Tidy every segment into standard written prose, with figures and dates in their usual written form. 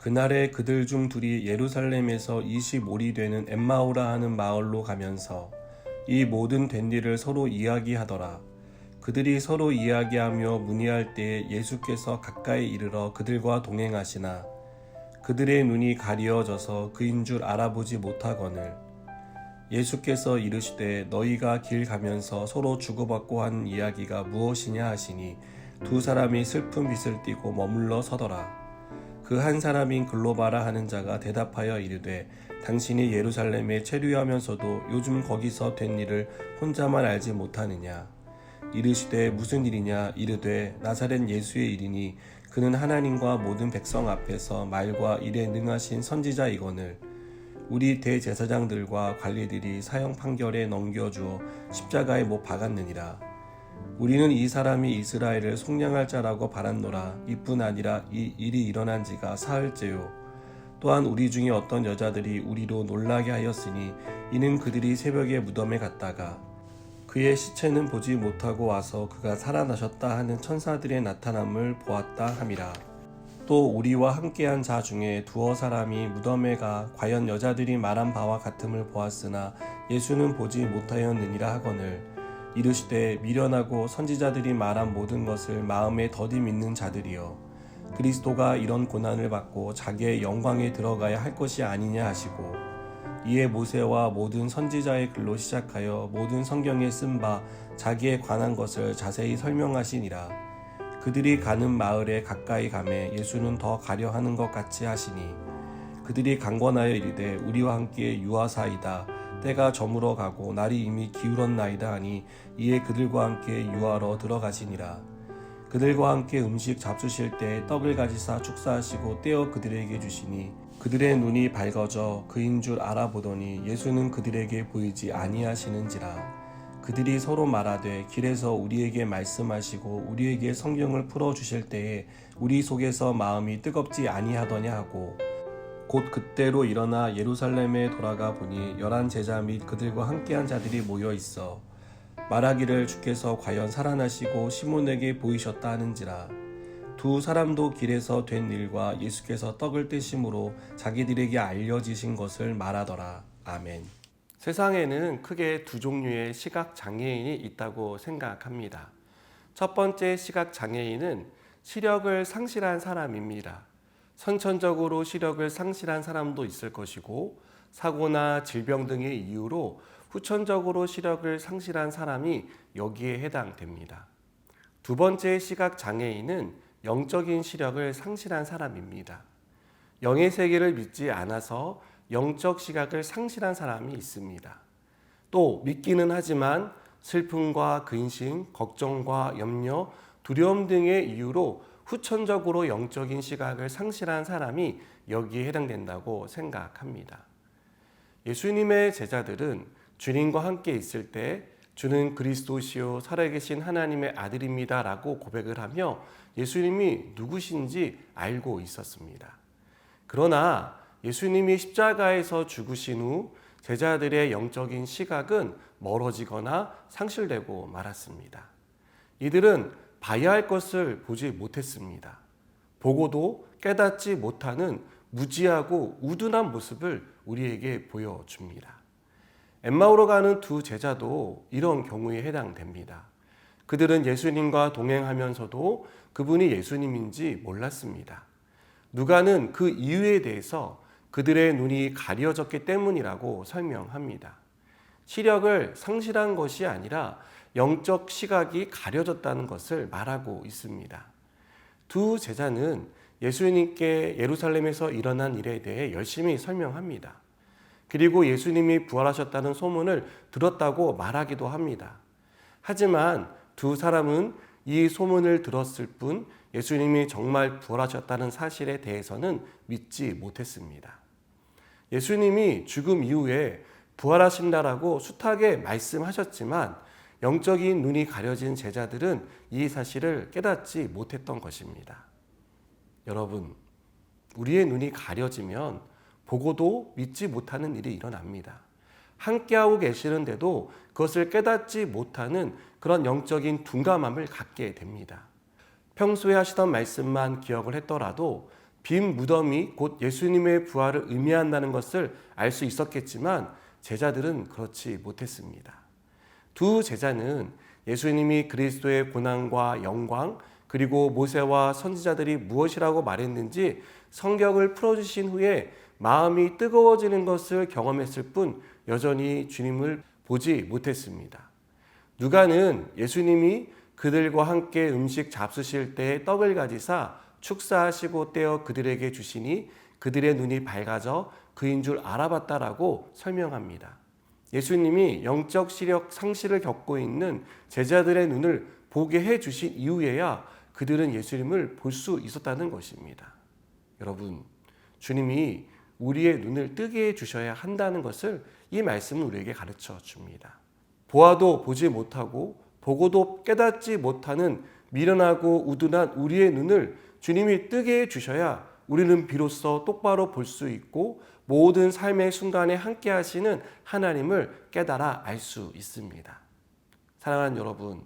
그날에 그들 중 둘이 예루살렘에서 25리 되는 엠마오라 하는 마을로 가면서 이 모든 된 일을 서로 이야기하더라. 그들이 서로 이야기하며 문의할 때에 예수께서 가까이 이르러 그들과 동행하시나 그들의 눈이 가리어져서 그인 줄 알아보지 못하거늘 예수께서 이르시되 너희가 길 가면서 서로 주고받고 하는 이야기가 무엇이냐 하시니 두 사람이 슬픈 빛을 띠고 머물러 서더라. 그 한 사람인 글로바라 하는 자가 대답하여 이르되 당신이 예루살렘에 체류하면서도 요즘 거기서 된 일을 혼자만 알지 못하느냐. 이르시되 무슨 일이냐. 이르되 나사렛 예수의 일이니 그는 하나님과 모든 백성 앞에서 말과 일에 능하신 선지자이거늘 우리 대제사장들과 관리들이 사형 판결에 넘겨주어 십자가에 못 박았느니라. 우리는 이 사람이 이스라엘을 속량할 자라고 바랐노라. 이뿐 아니라 이 일이 일어난 지가 사흘째요. 또한 우리 중에 어떤 여자들이 우리로 놀라게 하였으니 이는 그들이 새벽에 무덤에 갔다가 그의 시체는 보지 못하고 와서 그가 살아나셨다 하는 천사들의 나타남을 보았다 함이라. 또 우리와 함께한 자 중에 두어 사람이 무덤에 가 과연 여자들이 말한 바와 같음을 보았으나 예수는 보지 못하였느니라 하거늘 이르시되 미련하고 선지자들이 말한 모든 것을 마음에 더디 믿는 자들이여 그리스도가 이런 고난을 받고 자기의 영광에 들어가야 할 것이 아니냐 하시고 이에 모세와 모든 선지자의 글로 시작하여 모든 성경에 쓴 바 자기에 관한 것을 자세히 설명하시니라. 그들이 가는 마을에 가까이 가매 예수는 더 가려 하는 것 같이 하시니 그들이 강권하여 이르되 우리와 함께 유하사이다. 때가 저물어 가고 날이 이미 기울었나이다 하니 이에 그들과 함께 유하러 들어가시니라. 그들과 함께 음식 잡수실 때 떡을 가지사 축사하시고 떼어 그들에게 주시니 그들의 눈이 밝아져 그인 줄 알아보더니 예수는 그들에게 보이지 아니하시는지라. 그들이 서로 말하되 길에서 우리에게 말씀하시고 우리에게 성경을 풀어주실 때에 우리 속에서 마음이 뜨겁지 아니하더냐 하고 곧 그때로 일어나 예루살렘에 돌아가 보니 11 제자 및 그들과 함께한 자들이 모여 있어 말하기를 주께서 과연 살아나시고 시몬에게 보이셨다 하는지라. 두 사람도 길에서 된 일과 예수께서 떡을 떼심으로 자기들에게 알려지신 것을 말하더라. 아멘. 세상에는 크게 두 종류의 시각장애인이 있다고 생각합니다. 첫 번째 시각장애인은 시력을 상실한 사람입니다. 선천적으로 시력을 상실한 사람도 있을 것이고 사고나 질병 등의 이유로 후천적으로 시력을 상실한 사람이 여기에 해당됩니다. 두 번째 시각장애인은 영적인 시력을 상실한 사람입니다. 영의 세계를 믿지 않아서 영적 시각을 상실한 사람이 있습니다. 또 믿기는 하지만 슬픔과 근심, 걱정과 염려, 두려움 등의 이유로 후천적으로 영적인 시각을 상실한 사람이 여기에 해당된다고 생각합니다. 예수님의 제자들은 주님과 함께 있을 때 주는 그리스도시요 살아계신 하나님의 아들입니다 라고 고백을 하며 예수님이 누구신지 알고 있었습니다. 그러나 예수님이 십자가에서 죽으신 후 제자들의 영적인 시각은 멀어지거나 상실되고 말았습니다. 이들은 봐야 할 것을 보지 못했습니다. 보고도 깨닫지 못하는 무지하고 우둔한 모습을 우리에게 보여줍니다. 엠마오로 가는 두 제자도 이런 경우에 해당됩니다. 그들은 예수님과 동행하면서도 그분이 예수님인지 몰랐습니다. 누가는 그 이유에 대해서 그들의 눈이 가려졌기 때문이라고 설명합니다. 시력을 상실한 것이 아니라 영적 시각이 가려졌다는 것을 말하고 있습니다. 두 제자는 예수님께 예루살렘에서 일어난 일에 대해 열심히 설명합니다. 그리고 예수님이 부활하셨다는 소문을 들었다고 말하기도 합니다. 하지만 두 사람은 이 소문을 들었을 뿐 예수님이 정말 부활하셨다는 사실에 대해서는 믿지 못했습니다. 예수님이 죽음 이후에 부활하신다라고 숱하게 말씀하셨지만 영적인 눈이 가려진 제자들은 이 사실을 깨닫지 못했던 것입니다. 여러분, 우리의 눈이 가려지면 보고도 믿지 못하는 일이 일어납니다. 함께하고 계시는데도 그것을 깨닫지 못하는 그런 영적인 둔감함을 갖게 됩니다. 평소에 하시던 말씀만 기억을 했더라도 빈 무덤이 곧 예수님의 부활을 의미한다는 것을 알 수 있었겠지만 제자들은 그렇지 못했습니다. 두 제자는 예수님이 그리스도의 고난과 영광 그리고 모세와 선지자들이 무엇이라고 말했는지 성경을 풀어주신 후에 마음이 뜨거워지는 것을 경험했을 뿐 여전히 주님을 보지 못했습니다. 누가는 예수님이 그들과 함께 음식 잡수실 때 떡을 가지사 축사하시고 떼어 그들에게 주시니 그들의 눈이 밝아져 그인 줄 알아봤다라고 설명합니다. 예수님이 영적 시력 상실을 겪고 있는 제자들의 눈을 보게 해주신 이후에야 그들은 예수님을 볼 수 있었다는 것입니다. 여러분, 주님이 우리의 눈을 뜨게 해주셔야 한다는 것을 이 말씀은 우리에게 가르쳐 줍니다. 보아도 보지 못하고 보고도 깨닫지 못하는 미련하고 우둔한 우리의 눈을 주님이 뜨게 해주셔야 우리는 비로소 똑바로 볼 수 있고 모든 삶의 순간에 함께 하시는 하나님을 깨달아 알 수 있습니다. 사랑하는 여러분,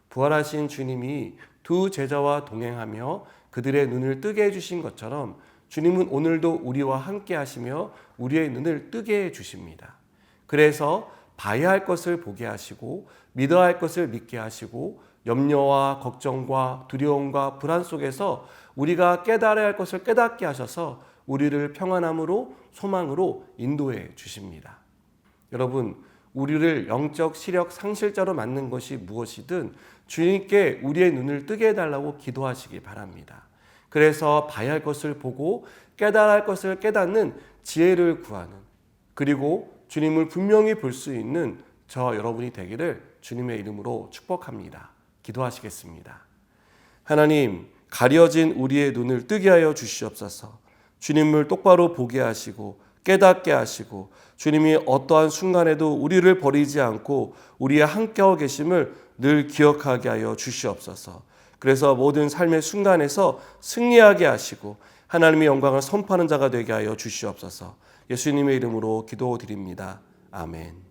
부활하신 주님이 두 제자와 동행하며 그들의 눈을 뜨게 해주신 것처럼 주님은 오늘도 우리와 함께 하시며 우리의 눈을 뜨게 해주십니다. 그래서 봐야 할 것을 보게 하시고 믿어야 할 것을 믿게 하시고 염려와 걱정과 두려움과 불안 속에서 우리가 깨달아야 할 것을 깨닫게 하셔서 우리를 평안함으로 소망으로 인도해 주십니다. 여러분, 우리를 영적 시력 상실자로 만든 것이 무엇이든 주님께 우리의 눈을 뜨게 해달라고 기도하시기 바랍니다. 그래서 봐야 할 것을 보고 깨달아야 할 것을 깨닫는 지혜를 구하는, 그리고 주님을 분명히 볼 수 있는 저 여러분이 되기를 주님의 이름으로 축복합니다. 기도하시겠습니다. 하나님, 가려진 우리의 눈을 뜨게 하여 주시옵소서. 주님을 똑바로 보게 하시고 깨닫게 하시고 주님이 어떠한 순간에도 우리를 버리지 않고 우리의 함께하고 계심을 늘 기억하게 하여 주시옵소서. 그래서 모든 삶의 순간에서 승리하게 하시고 하나님의 영광을 선포하는 자가 되게 하여 주시옵소서. 예수님의 이름으로 기도드립니다. 아멘.